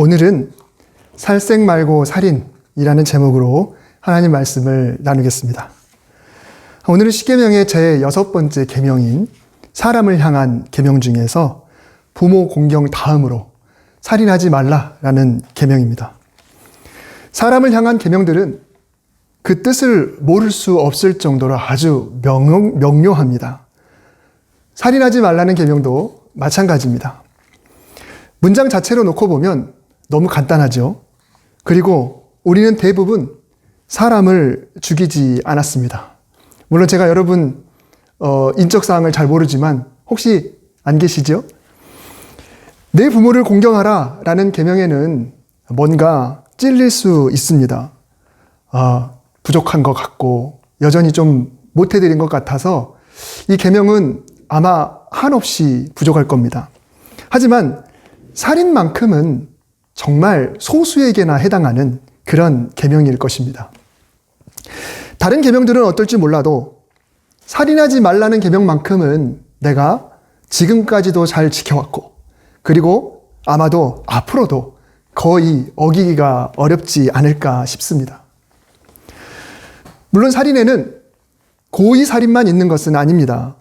오늘은 살색 말고 살인이라는 제목으로 하나님 말씀을 나누겠습니다. 오늘은 십계명의 제 6번째 계명인 사람을 향한 계명 중에서 부모 공경 다음으로 살인하지 말라라는 계명입니다. 사람을 향한 계명들은 그 뜻을 모를 수 없을 정도로 아주 명료합니다. 살인하지 말라는 계명도 마찬가지입니다. 문장 자체로 놓고 보면 너무 간단하죠. 그리고 우리는 대부분 사람을 죽이지 않았습니다. 물론 제가 여러분 인적사항을 잘 모르지만 혹시 안 계시죠? 내 부모를 공경하라 라는 계명에는 뭔가 찔릴 수 있습니다. 부족한 것 같고 여전히 좀 못해드린 것 같아서 이 계명은 아마 한없이 부족할 겁니다. 하지만 살인만큼은 정말 소수에게나 해당하는 그런 계명일 것입니다. 다른 계명들은 어떨지 몰라도 살인하지 말라는 계명만큼은 내가 지금까지도 잘 지켜왔고 그리고 아마도 앞으로도 거의 어기기가 어렵지 않을까 싶습니다. 물론 살인에는 고의 살인만 있는 것은 아닙니다.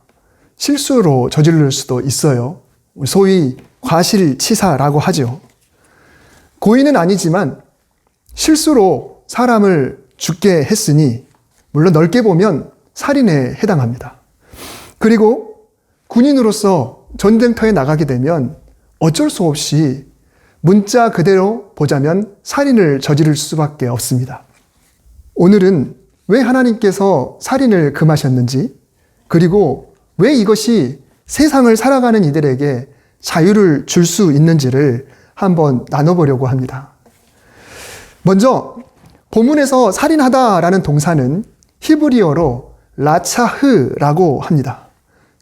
실수로 저지를 수도 있어요. 소위 과실치사라고 하죠. 고의는 아니지만 실수로 사람을 죽게 했으니 물론 넓게 보면 살인에 해당합니다. 그리고 군인으로서 전쟁터에 나가게 되면 어쩔 수 없이 문자 그대로 보자면 살인을 저지를 수밖에 없습니다. 오늘은 왜 하나님께서 살인을 금하셨는지, 그리고 왜 이것이 세상을 살아가는 이들에게 자유를 줄 수 있는지를 한번 나눠보려고 합니다. 먼저 본문에서 살인하다라는 동사는 히브리어로 라차흐라고 합니다.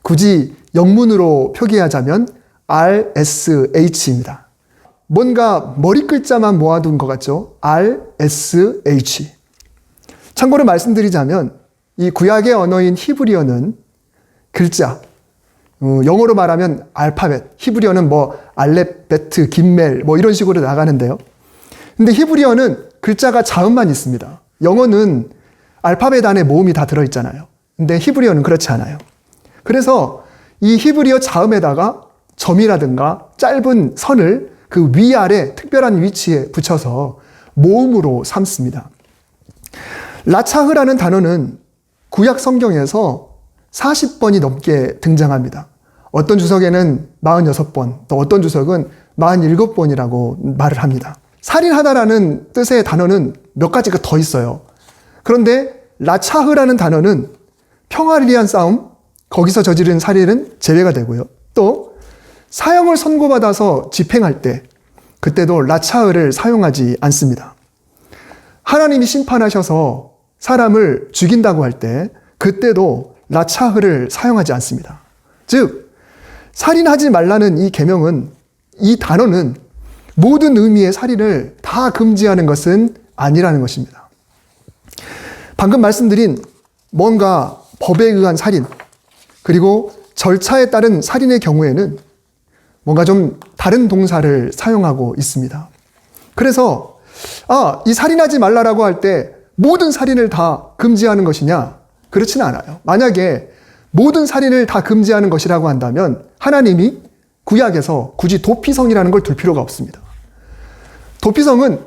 굳이 영문으로 표기하자면 RSH입니다. 뭔가 머리 글자만 모아둔 것 같죠? RSH. 참고로 말씀드리자면 이 구약의 언어인 히브리어는 글자, 영어로 말하면 알파벳, 히브리어는 알렙베트, 김멜 이런 식으로 나가는데요. 근데 히브리어는 글자가 자음만 있습니다. 영어는 알파벳 안에 모음이 다 들어있잖아요. 근데 히브리어는 그렇지 않아요. 그래서 이 히브리어 자음에다가 점이라든가 짧은 선을 그 위아래 특별한 위치에 붙여서 모음으로 삼습니다. 라차흐라는 단어는 구약 성경에서 40번이 넘게 등장합니다. 어떤 주석에는 46번, 또 어떤 주석은 47번이라고 말을 합니다. 살인하다라는 뜻의 단어는 몇 가지가 더 있어요. 그런데 라차흐라는 단어는 평화를 위한 싸움, 거기서 저지른 살인은 제외가 되고요. 또 사형을 선고받아서 집행할 때 그때도 라차흐를 사용하지 않습니다. 하나님이 심판하셔서 사람을 죽인다고 할 때 그때도 라차흐를 사용하지 않습니다. 즉 살인하지 말라는 이 계명은, 이 단어는 모든 의미의 살인을 다 금지하는 것은 아니라는 것입니다. 방금 말씀드린 뭔가 법에 의한 살인, 그리고 절차에 따른 살인의 경우에는 뭔가 좀 다른 동사를 사용하고 있습니다. 그래서 이 살인하지 말라라고 할 때 모든 살인을 다 금지하는 것이냐? 그렇지는 않아요. 만약에 모든 살인을 다 금지하는 것이라고 한다면 하나님이 구약에서 굳이 도피성이라는 걸 둘 필요가 없습니다. 도피성은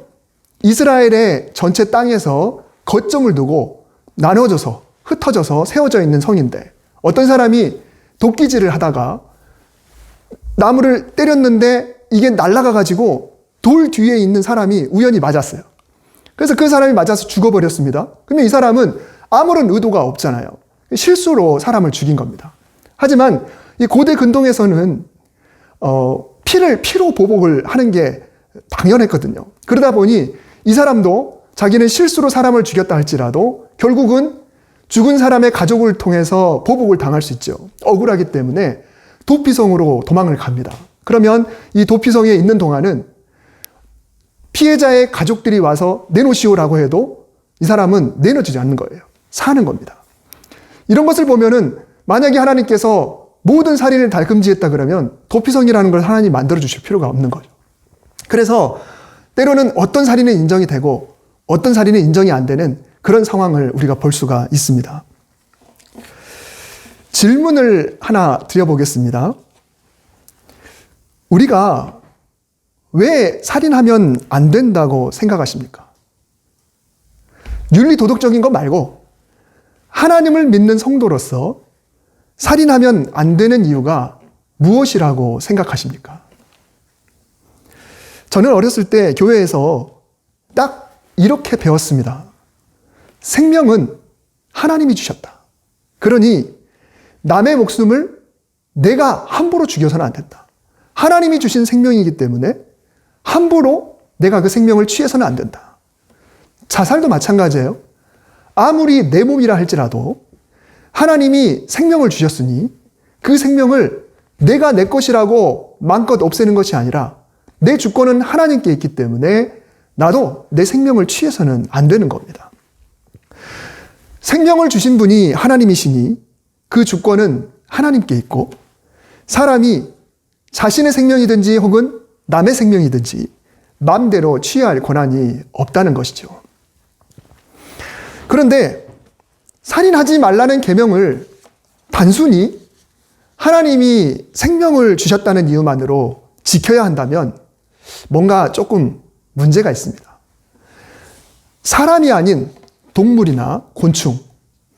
이스라엘의 전체 땅에서 거점을 두고 나눠져서 흩어져서 세워져 있는 성인데 어떤 사람이 도끼질을 하다가 나무를 때렸는데 이게 날아가가지고 돌 뒤에 있는 사람이 우연히 맞았어요. 그래서 그 사람이 맞아서 죽어버렸습니다. 그러면 이 사람은 아무런 의도가 없잖아요. 실수로 사람을 죽인 겁니다. 하지만 이 고대 근동에서는 피로 보복을 하는 게 당연했거든요. 그러다 보니 이 사람도 자기는 실수로 사람을 죽였다 할지라도 결국은 죽은 사람의 가족을 통해서 보복을 당할 수 있죠. 억울하기 때문에 도피성으로 도망을 갑니다. 그러면 이 도피성에 있는 동안은 피해자의 가족들이 와서 내놓으시오라고 해도 이 사람은 내놓지 않는 거예요. 사는 겁니다. 이런 것을 보면은 만약에 하나님께서 모든 살인을 다 금지했다 그러면 도피성이라는 걸 하나님 만들어 주실 필요가 없는 거죠. 그래서 때로는 어떤 살인은 인정이 되고 어떤 살인은 인정이 안 되는 그런 상황을 우리가 볼 수가 있습니다. 질문을 하나 드려보겠습니다. 우리가 왜 살인하면 안 된다고 생각하십니까? 윤리 도덕적인 것 말고 하나님을 믿는 성도로서 살인하면 안 되는 이유가 무엇이라고 생각하십니까? 저는 어렸을 때 교회에서 딱 이렇게 배웠습니다. 생명은 하나님이 주셨다. 그러니 남의 목숨을 내가 함부로 죽여서는 안 된다. 하나님이 주신 생명이기 때문에 함부로 내가 그 생명을 취해서는 안 된다. 자살도 마찬가지예요. 아무리 내 몸이라 할지라도 하나님이 생명을 주셨으니 그 생명을 내가 내 것이라고 마음껏 없애는 것이 아니라 내 주권은 하나님께 있기 때문에 나도 내 생명을 취해서는 안 되는 겁니다. 생명을 주신 분이 하나님이시니 그 주권은 하나님께 있고 사람이 자신의 생명이든지 혹은 남의 생명이든지 마음대로 취할 권한이 없다는 것이죠. 그런데 살인하지 말라는 계명을 단순히 하나님이 생명을 주셨다는 이유만으로 지켜야 한다면 뭔가 조금 문제가 있습니다. 사람이 아닌 동물이나 곤충,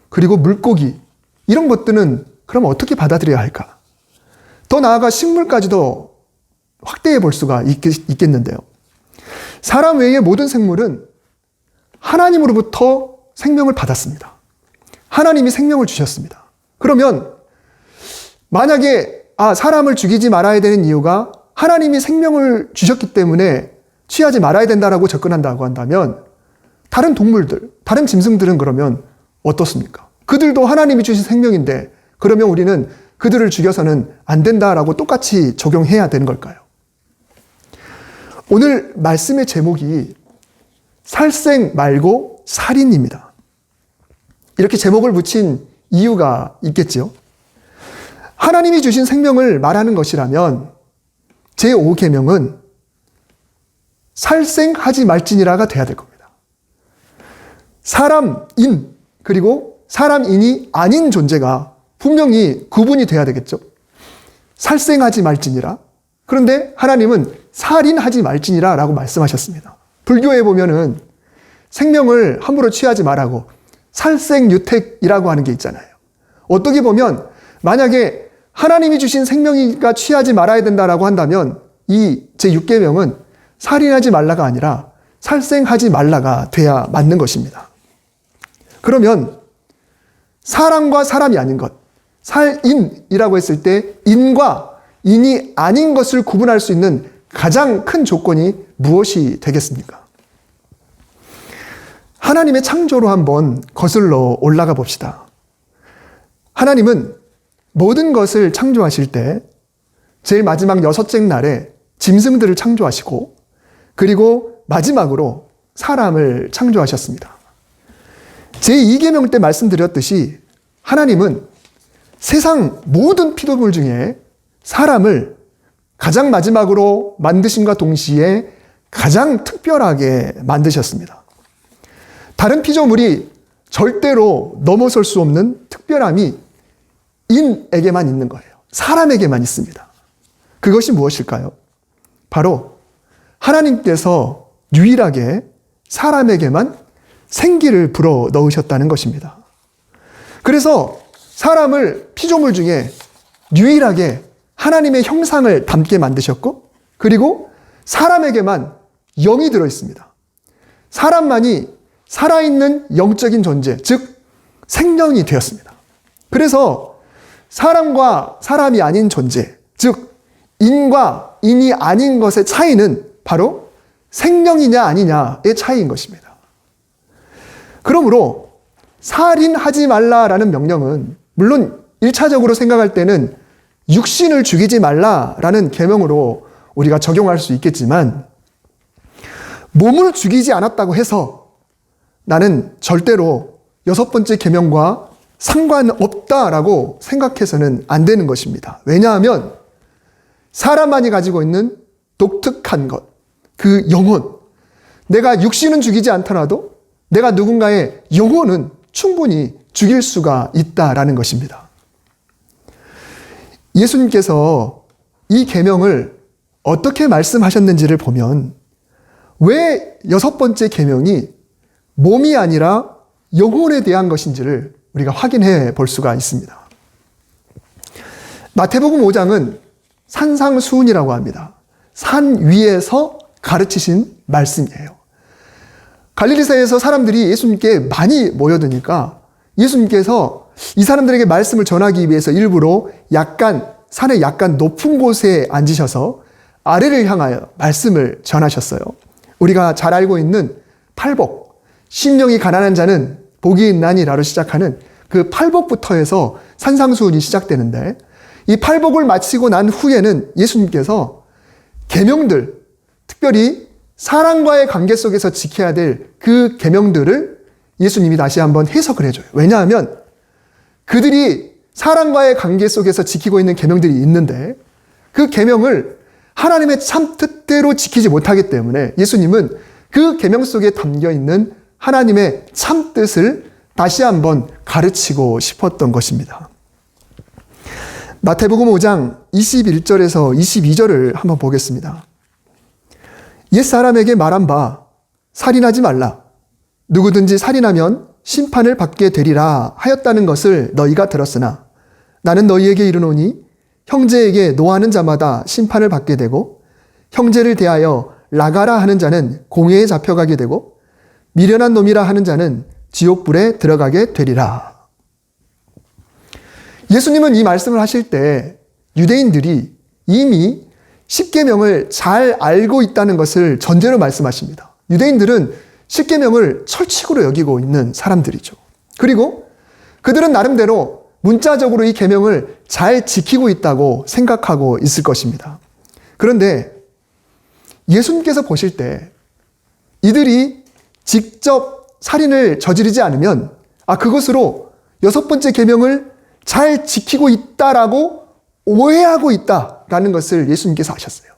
그리고 물고기 이런 것들은 그럼 어떻게 받아들여야 할까? 더 나아가 식물까지도 확대해 볼 수가 있겠는데요. 사람 외의 모든 생물은 하나님으로부터 생명을 받았습니다. 하나님이 생명을 주셨습니다. 그러면 만약에 사람을 죽이지 말아야 되는 이유가 하나님이 생명을 주셨기 때문에 취하지 말아야 된다라고 접근한다고 한다면 다른 동물들, 다른 짐승들은 그러면 어떻습니까? 그들도 하나님이 주신 생명인데 그러면 우리는 그들을 죽여서는 안 된다라고 똑같이 적용해야 되는 걸까요? 오늘 말씀의 제목이 살생 말고 살인입니다. 이렇게 제목을 붙인 이유가 있겠죠. 하나님이 주신 생명을 말하는 것이라면 제5계명은 살생하지 말지니라가 돼야 될 겁니다. 사람인 그리고 사람인이 아닌 존재가 분명히 구분이 돼야 되겠죠. 살생하지 말지니라. 그런데 하나님은 살인하지 말지니라 라고 말씀하셨습니다. 불교에 보면은 생명을 함부로 취하지 말라고 살생유택이라고 하는 게 있잖아요. 어떻게 보면 만약에 하나님이 주신 생명이가 취하지 말아야 된다라고 한다면 이 제6계명은 살인하지 말라가 아니라 살생하지 말라가 돼야 맞는 것입니다. 그러면 사람과 사람이 아닌 것, 살인이라고 했을 때 인과 인이 아닌 것을 구분할 수 있는 가장 큰 조건이 무엇이 되겠습니까? 하나님의 창조로 한번 거슬러 올라가 봅시다. 하나님은 모든 것을 창조하실 때 제일 마지막 6째 날에 짐승들을 창조하시고 그리고 마지막으로 사람을 창조하셨습니다. 제2계명 때 말씀드렸듯이 하나님은 세상 모든 피조물 중에 사람을 가장 마지막으로 만드심과 동시에 가장 특별하게 만드셨습니다. 다른 피조물이 절대로 넘어설 수 없는 특별함이 인에게만 있는 거예요. 사람에게만 있습니다. 그것이 무엇일까요? 바로 하나님께서 유일하게 사람에게만 생기를 불어 넣으셨다는 것입니다. 그래서 사람을 피조물 중에 유일하게 하나님의 형상을 닮게 만드셨고 그리고 사람에게만 영이 들어 있습니다. 사람만이 살아있는 영적인 존재, 즉 생명이 되었습니다. 그래서 사람과 사람이 아닌 존재, 즉 인과 인이 아닌 것의 차이는 바로 생명이냐 아니냐의 차이인 것입니다. 그러므로 살인하지 말라라는 명령은 물론 1차적으로 생각할 때는 육신을 죽이지 말라라는 계명으로 우리가 적용할 수 있겠지만 몸을 죽이지 않았다고 해서 나는 절대로 6번째 계명과 상관없다라고 생각해서는 안 되는 것입니다. 왜냐하면 사람만이 가지고 있는 독특한 것, 그 영혼, 내가 육신은 죽이지 않더라도 내가 누군가의 영혼은 충분히 죽일 수가 있다라는 것입니다. 예수님께서 이 계명을 어떻게 말씀하셨는지를 보면 왜 6번째 계명이 몸이 아니라 영혼에 대한 것인지를 우리가 확인해 볼 수가 있습니다. 마태복음 5장은 산상수훈이라고 합니다. 산 위에서 가르치신 말씀이에요. 갈릴리사에서 사람들이 예수님께 많이 모여드니까 예수님께서 이 사람들에게 말씀을 전하기 위해서 일부러 산의 약간 높은 곳에 앉으셔서 아래를 향하여 말씀을 전하셨어요. 우리가 잘 알고 있는 팔복, 심령이 가난한 자는 복이 있나니라로 시작하는 그 팔복부터 해서 산상수훈이 시작되는데, 이 팔복을 마치고 난 후에는 예수님께서 계명들, 특별히 사람과의 관계 속에서 지켜야 될 그 계명들을 예수님이 다시 한번 해석을 해줘요. 왜냐하면 그들이 사람과의 관계 속에서 지키고 있는 계명들이 있는데 그 계명을 하나님의 참 뜻대로 지키지 못하기 때문에 예수님은 그 계명 속에 담겨 있는 하나님의 참 뜻을 다시 한번 가르치고 싶었던 것입니다. 마태복음 5장 21절에서 22절을 한번 보겠습니다. 옛사람에게 말한 바 살인하지 말라. 누구든지 살인하면 심판을 받게 되리라 하였다는 것을 너희가 들었으나 나는 너희에게 이르노니 형제에게 노하는 자마다 심판을 받게 되고 형제를 대하여 라가라 하는 자는 공회에 잡혀가게 되고 미련한 놈이라 하는 자는 지옥불에 들어가게 되리라. 예수님은 이 말씀을 하실 때 유대인들이 이미 십계명을 잘 알고 있다는 것을 전제로 말씀하십니다. 유대인들은 십계명을 철칙으로 여기고 있는 사람들이죠. 그리고 그들은 나름대로 문자적으로 이 계명을 잘 지키고 있다고 생각하고 있을 것입니다. 그런데 예수님께서 보실 때 이들이 직접 살인을 저지르지 않으면 그것으로 6번째 계명을 잘 지키고 있다라고 오해하고 있다라는 것을 예수님께서 아셨어요.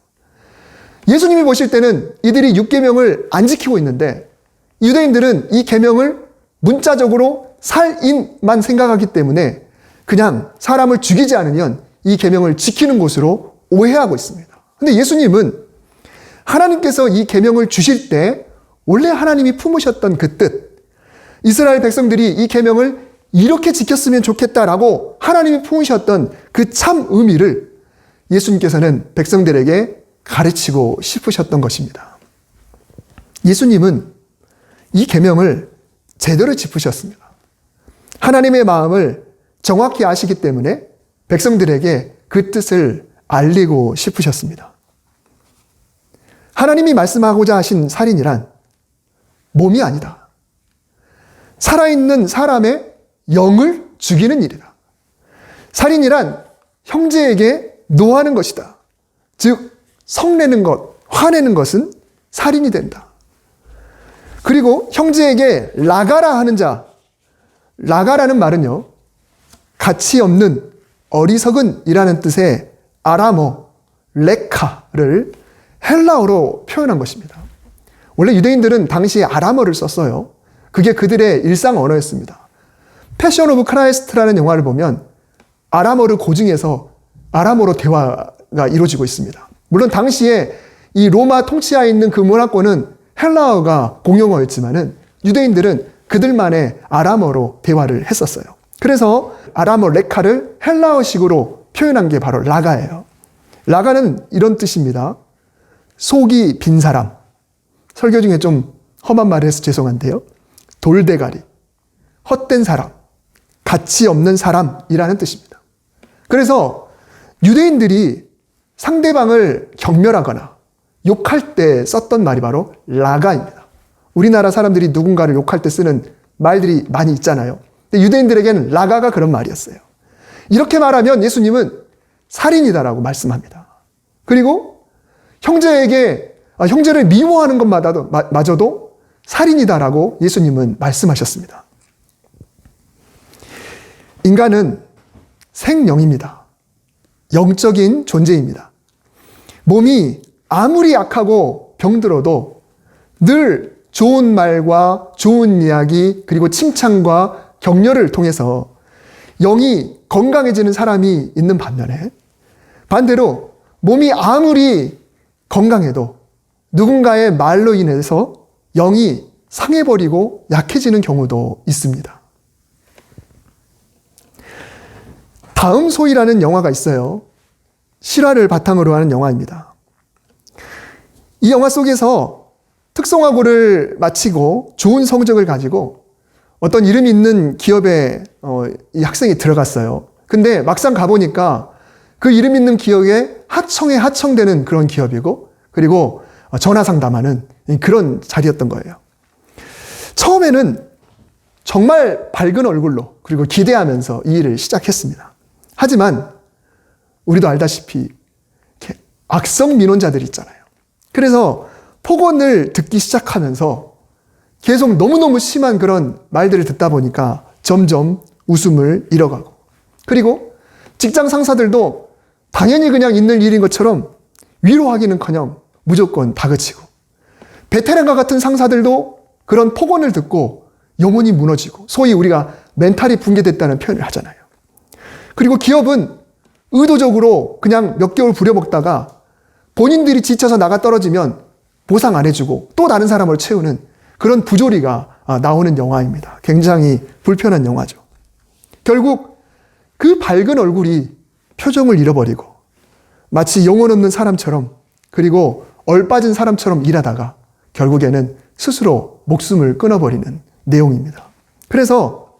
예수님이 보실 때는 이들이 6계명을 안 지키고 있는데 유대인들은 이 계명을 문자적으로 살인만 생각하기 때문에 그냥 사람을 죽이지 않으면 이 계명을 지키는 것으로 오해하고 있습니다. 근데 예수님은 하나님께서 이 계명을 주실 때 원래 하나님이 품으셨던 그 뜻, 이스라엘 백성들이 이 계명을 이렇게 지켰으면 좋겠다라고 하나님이 품으셨던 그 참 의미를 예수님께서는 백성들에게 가르치고 싶으셨던 것입니다. 예수님은 이 계명을 제대로 짚으셨습니다. 하나님의 마음을 정확히 아시기 때문에 백성들에게 그 뜻을 알리고 싶으셨습니다. 하나님이 말씀하고자 하신 살인이란 몸이 아니다. 살아있는 사람의 영을 죽이는 일이다. 살인이란 형제에게 노하는 것이다. 즉 성내는 것, 화내는 것은 살인이 된다. 그리고 형제에게 라가라 하는 자, 라가라는 말은요, 가치 없는 어리석은 이라는 뜻의 아람어 레카를 헬라어로 표현한 것입니다. 원래 유대인들은 당시에 아람어를 썼어요. 그게 그들의 일상 언어였습니다. 패션 오브 크라이스트라는 영화를 보면 아람어를 고증해서 아람어로 대화가 이루어지고 있습니다. 물론 당시에 이 로마 통치하에 있는 그 문화권은 헬라어가 공용어였지만은 유대인들은 그들만의 아람어로 대화를 했었어요. 그래서 아람어 레카를 헬라어식으로 표현한 게 바로 라가예요. 라가는 이런 뜻입니다. 속이 빈 사람. 설교 중에 좀 험한 말을 해서 죄송한데요. 돌대가리, 헛된 사람, 가치 없는 사람이라는 뜻입니다. 그래서 유대인들이 상대방을 경멸하거나 욕할 때 썼던 말이 바로 라가입니다. 우리나라 사람들이 누군가를 욕할 때 쓰는 말들이 많이 있잖아요. 근데 유대인들에게는 라가가 그런 말이었어요. 이렇게 말하면 예수님은 살인이다라고 말씀합니다. 그리고 형제를 미워하는 것마저도 살인이다라고 예수님은 말씀하셨습니다. 인간은 생명입니다. 영적인 존재입니다. 몸이 아무리 약하고 병들어도 늘 좋은 말과 좋은 이야기 그리고 칭찬과 격려를 통해서 영이 건강해지는 사람이 있는 반대로 몸이 아무리 건강해도 누군가의 말로 인해서 영이 상해버리고 약해지는 경우도 있습니다. 다음 소이라는 영화가 있어요. 실화를 바탕으로 하는 영화입니다. 이 영화 속에서 특성화고를 마치고 좋은 성적을 가지고 어떤 이름 있는 기업에 이 학생이 들어갔어요. 근데 막상 가보니까 그 이름 있는 기업에 하청에 하청되는 그런 기업이고 그리고 전화 상담하는 그런 자리였던 거예요. 처음에는 정말 밝은 얼굴로 그리고 기대하면서 이 일을 시작했습니다. 하지만 우리도 알다시피 악성 민원자들 있잖아요. 그래서 폭언을 듣기 시작하면서 계속 너무너무 심한 그런 말들을 듣다 보니까 점점 웃음을 잃어가고 그리고 직장 상사들도 당연히 그냥 있는 일인 것처럼 위로하기는커녕 무조건 다그치고 베테랑과 같은 상사들도 그런 폭언을 듣고 영혼이 무너지고 소위 우리가 멘탈이 붕괴됐다는 표현을 하잖아요. 그리고 기업은 의도적으로 그냥 몇 개월 부려먹다가 본인들이 지쳐서 나가 떨어지면 보상 안 해주고 또 다른 사람을 채우는 그런 부조리가 나오는 영화입니다. 굉장히 불편한 영화죠. 결국 그 밝은 얼굴이 표정을 잃어버리고 마치 영혼 없는 사람처럼 그리고 얼빠진 사람처럼 일하다가 결국에는 스스로 목숨을 끊어버리는 내용입니다. 그래서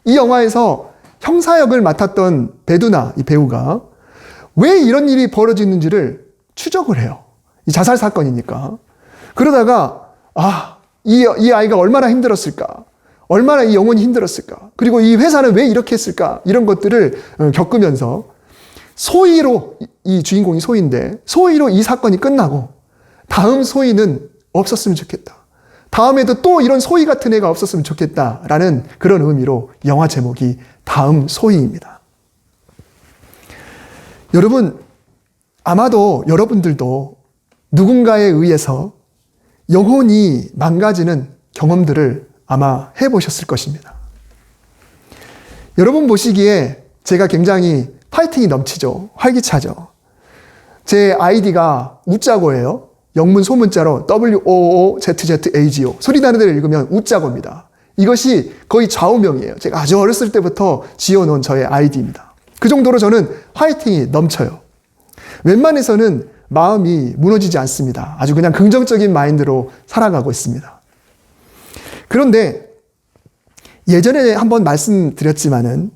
이 영화에서 형사역을 맡았던 베두나 이 배우가 왜 이런 일이 벌어지는지를 추적을 해요. 이 자살 사건이니까. 그러다가 이 아이가 얼마나 힘들었을까? 얼마나 이 영혼이 힘들었을까? 그리고 이 회사는 왜 이렇게 했을까? 이런 것들을 겪으면서 소위로 이 주인공이 소위인데 소위로 이 사건이 끝나고 다음 소위는 없었으면 좋겠다. 다음에도 또 이런 소위 같은 애가 없었으면 좋겠다라는 그런 의미로 영화 제목이 다음 소위입니다. 여러분, 아마도 여러분들도 누군가에 의해서 영혼이 망가지는 경험들을 아마 해보셨을 것입니다. 여러분 보시기에 제가 굉장히 파이팅이 넘치죠. 활기차죠. 제 아이디가 우짜고예요. 영문 소문자로 WOOZZAGO 소리 나는 대로 읽으면 우짜고입니다. 이것이 거의 좌우명이에요. 제가 아주 어렸을 때부터 지어놓은 저의 아이디입니다. 그 정도로 저는 화이팅이 넘쳐요. 웬만해서는 마음이 무너지지 않습니다. 아주 그냥 긍정적인 마인드로 살아가고 있습니다. 그런데 예전에 한번 말씀드렸지만은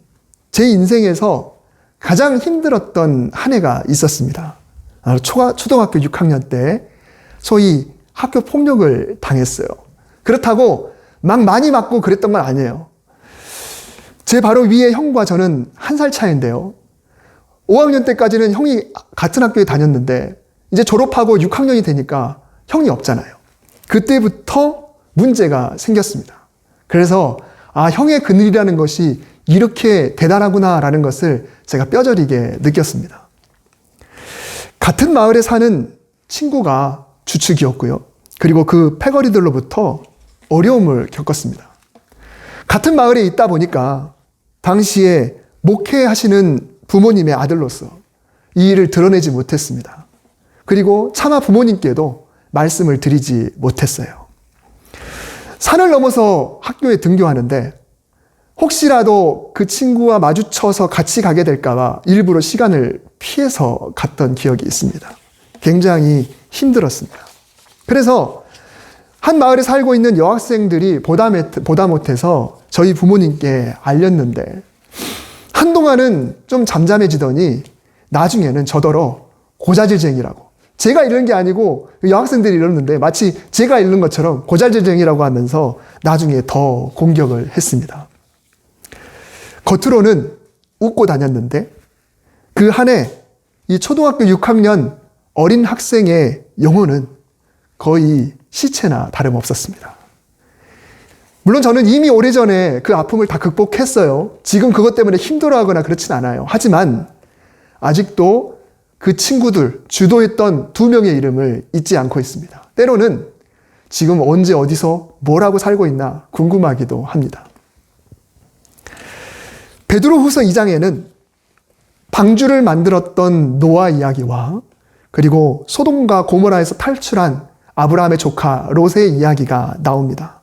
제 인생에서 가장 힘들었던 한 해가 있었습니다. 초등학교 6학년 때 소위 학교 폭력을 당했어요. 그렇다고 막 많이 맞고 그랬던 건 아니에요. 제 바로 위에 형과 저는 1살 차이인데요. 5학년 때까지는 형이 같은 학교에 다녔는데 이제 졸업하고 6학년이 되니까 형이 없잖아요. 그때부터 문제가 생겼습니다. 그래서 형의 그늘이라는 것이 이렇게 대단하구나라는 것을 제가 뼈저리게 느꼈습니다. 같은 마을에 사는 친구가 주축이었고요. 그리고 그 패거리들로부터 어려움을 겪었습니다. 같은 마을에 있다 보니까 당시에 목회하시는 부모님의 아들로서 이 일을 드러내지 못했습니다. 그리고 차마 부모님께도 말씀을 드리지 못했어요. 산을 넘어서 학교에 등교하는데 혹시라도 그 친구와 마주쳐서 같이 가게 될까봐 일부러 시간을 피해서 갔던 기억이 있습니다. 굉장히 힘들었습니다. 그래서 한 마을에 살고 있는 여학생들이 보다 못해서 저희 부모님께 알렸는데 한동안은 좀 잠잠해지더니 나중에는 저더러 고자질쟁이라고 제가 이런 게 아니고 여학생들이 이러는데 마치 제가 이런 것처럼 고자질쟁이라고 하면서 나중에 더 공격을 했습니다. 겉으로는 웃고 다녔는데 그 한 해 이 초등학교 6학년 어린 학생의 영혼은 거의 시체나 다름없었습니다. 물론 저는 이미 오래전에 그 아픔을 다 극복했어요. 지금 그것 때문에 힘들어하거나 그렇진 않아요. 하지만 아직도 그 친구들 주도했던 2명의 이름을 잊지 않고 있습니다. 때로는 지금 언제 어디서 뭐라고 살고 있나 궁금하기도 합니다. 베드로후서 2장에는 방주를 만들었던 노아 이야기와 그리고 소돔과 고모라에서 탈출한 아브라함의 조카 롯의 이야기가 나옵니다.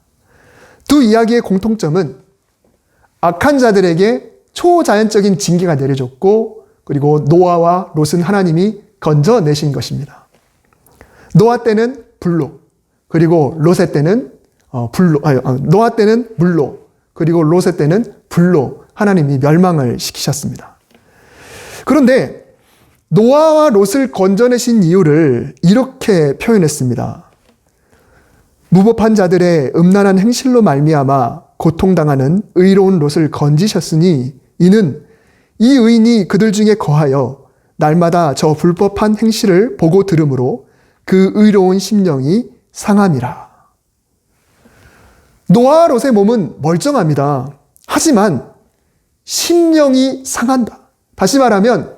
두 이야기의 공통점은 악한 자들에게 초자연적인 징계가 내려졌고 그리고 노아와 롯은 하나님이 건져내신 것입니다. 노아 때는 불로, 그리고 롯의 때는 노아 때는 물로, 그리고 롯의 때는 불로 하나님이 멸망을 시키셨습니다. 그런데 노아와 롯을 건져내신 이유를 이렇게 표현했습니다. 무법한 자들의 음란한 행실로 말미암아 고통당하는 의로운 롯을 건지셨으니 이는 이 의인이 그들 중에 거하여 날마다 저 불법한 행실을 보고 들으므로 그 의로운 심령이 상함이라. 노아와 롯의 몸은 멀쩡합니다. 하지만 심령이 상한다. 다시 말하면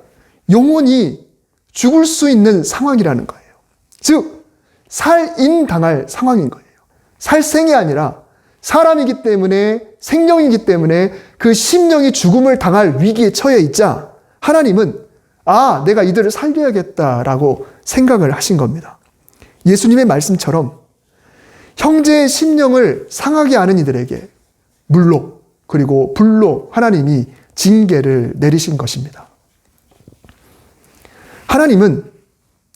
영혼이 죽을 수 있는 상황이라는 거예요. 즉 살인당할 상황인 거예요. 살생이 아니라 사람이기 때문에, 생명이기 때문에 그 심령이 죽음을 당할 위기에 처해 있자 하나님은 내가 이들을 살려야겠다라고 생각을 하신 겁니다. 예수님의 말씀처럼 형제의 심령을 상하게 하는 이들에게 물로 그리고 불로 하나님이 징계를 내리신 것입니다. 하나님은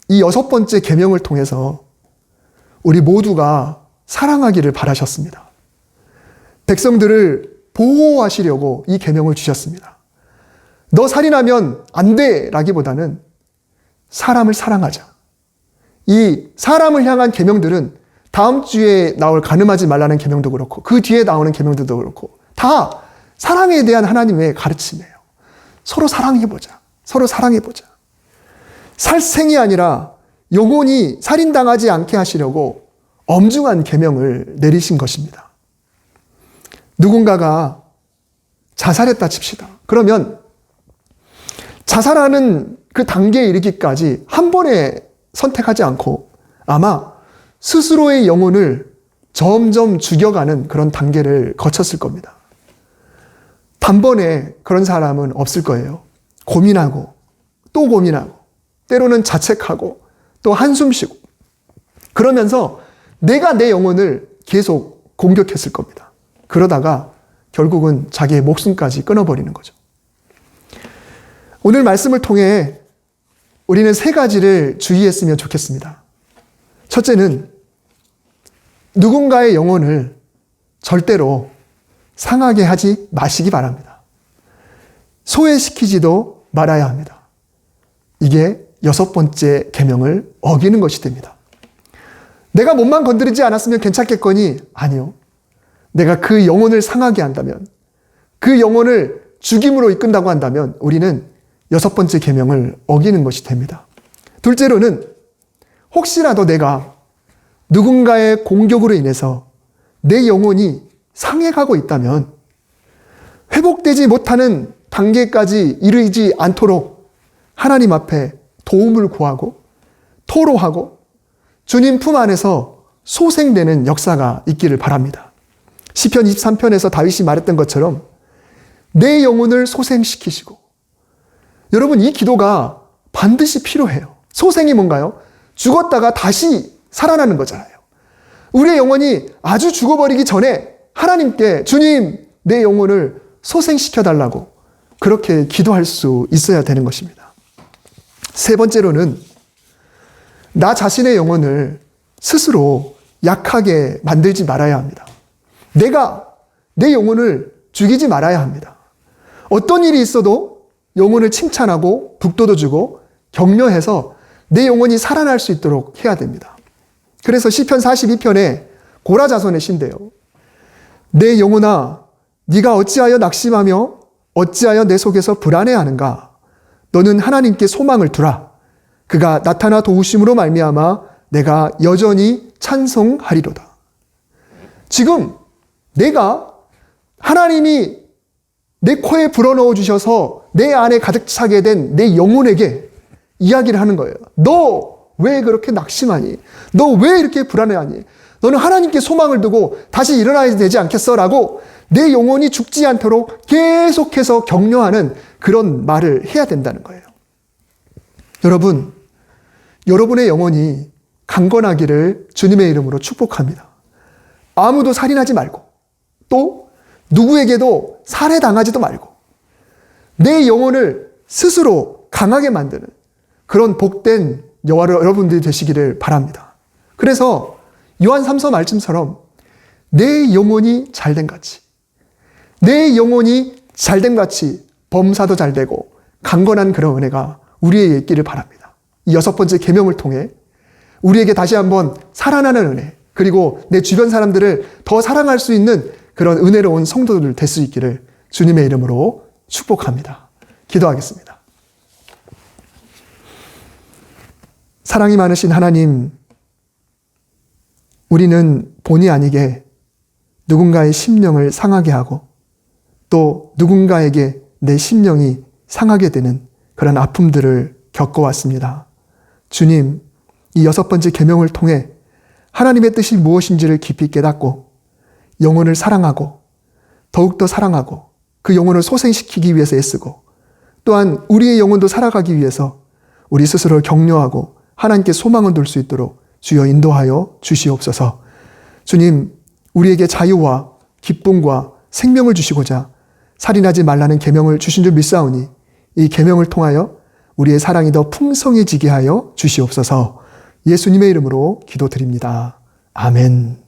이 6번째 계명을 통해서 우리 모두가 사랑하기를 바라셨습니다. 백성들을 보호하시려고 이 계명을 주셨습니다. 너 살인하면 안 돼 라기보다는 사람을 사랑하자. 이 사람을 향한 계명들은 다음 주에 나올 간음하지 말라는 계명도 그렇고 그 뒤에 나오는 계명들도 그렇고 다 사랑에 대한 하나님의 가르침이에요. 서로 사랑해보자. 서로 사랑해보자. 살생이 아니라 영혼이 살인당하지 않게 하시려고 엄중한 계명을 내리신 것입니다. 누군가가 자살했다 칩시다. 그러면 자살하는 그 단계에 이르기까지 한 번에 선택하지 않고 아마 스스로의 영혼을 점점 죽여가는 그런 단계를 거쳤을 겁니다. 단번에 그런 사람은 없을 거예요. 고민하고 또 고민하고 때로는 자책하고 또 한숨 쉬고 그러면서 내가 내 영혼을 계속 공격했을 겁니다. 그러다가 결국은 자기의 목숨까지 끊어버리는 거죠. 오늘 말씀을 통해 우리는 3가지를 주의했으면 좋겠습니다. 첫째는 누군가의 영혼을 절대로 상하게 하지 마시기 바랍니다. 소외시키지도 말아야 합니다. 이게 6번째 계명을 어기는 것이 됩니다. 내가 몸만 건드리지 않았으면 괜찮겠거니? 아니요. 내가 그 영혼을 상하게 한다면, 그 영혼을 죽임으로 이끈다고 한다면 우리는 6번째 계명을 어기는 것이 됩니다. 둘째로는 혹시라도 내가 누군가의 공격으로 인해서 내 영혼이 상해가고 있다면 회복되지 못하는 단계까지 이르지 않도록 하나님 앞에 도움을 구하고 토로하고 주님 품 안에서 소생되는 역사가 있기를 바랍니다. 시편 23편에서 다윗이 말했던 것처럼 내 영혼을 소생시키시고, 여러분 이 기도가 반드시 필요해요. 소생이 뭔가요? 죽었다가 다시 살아나는 거잖아요. 우리의 영혼이 아주 죽어버리기 전에 하나님께 주님 내 영혼을 소생시켜달라고 그렇게 기도할 수 있어야 되는 것입니다. 3번째로는 나 자신의 영혼을 스스로 약하게 만들지 말아야 합니다. 내가 내 영혼을 죽이지 말아야 합니다. 어떤 일이 있어도 영혼을 칭찬하고 북돋워주고 격려해서 내 영혼이 살아날 수 있도록 해야 됩니다. 그래서 시편 42편에 고라자손의 시인데요. 내 영혼아 네가 어찌하여 낙심하며 어찌하여 내 속에서 불안해하는가? 너는 하나님께 소망을 두라. 그가 나타나 도우심으로 말미암아 내가 여전히 찬송하리로다. 지금 내가 하나님이 내 코에 불어넣어 주셔서 내 안에 가득 차게 된 내 영혼에게 이야기를 하는 거예요. 너 왜 그렇게 낙심하니? 너 왜 이렇게 불안해하니? 너는 하나님께 소망을 두고 다시 일어나야 되지 않겠어? 라고 내 영혼이 죽지 않도록 계속해서 격려하는 그런 말을 해야 된다는 거예요. 여러분, 여러분의 영혼이 강건하기를 주님의 이름으로 축복합니다. 아무도 살인하지 말고, 또 누구에게도 살해당하지도 말고, 내 영혼을 스스로 강하게 만드는 그런 복된 여러분들이 되시기를 바랍니다. 그래서 요한 3서 말씀처럼 내 영혼이 잘된 같이, 내 영혼이 잘된 같이 범사도 잘되고 강건한 그런 은혜가 우리에게 있기를 바랍니다. 이 6번째 계명을 통해 우리에게 다시 한번 살아나는 은혜, 그리고 내 주변 사람들을 더 사랑할 수 있는 그런 은혜로운 성도들 될 수 있기를 주님의 이름으로 축복합니다. 기도하겠습니다. 사랑이 많으신 하나님, 우리는 본의 아니게 누군가의 심령을 상하게 하고 또 누군가에게 내 심령이 상하게 되는 그런 아픔들을 겪어왔습니다. 주님, 이 6번째 계명을 통해 하나님의 뜻이 무엇인지를 깊이 깨닫고 영혼을 사랑하고 더욱더 사랑하고 그 영혼을 소생시키기 위해서 애쓰고 또한 우리의 영혼도 살아가기 위해서 우리 스스로를 격려하고 하나님께 소망을 둘 수 있도록 주여 인도하여 주시옵소서. 주님, 우리에게 자유와 기쁨과 생명을 주시고자 살인하지 말라는 계명을 주신 줄 믿사오니 이 계명을 통하여 우리의 사랑이 더 풍성해지게 하여 주시옵소서. 예수님의 이름으로 기도드립니다. 아멘.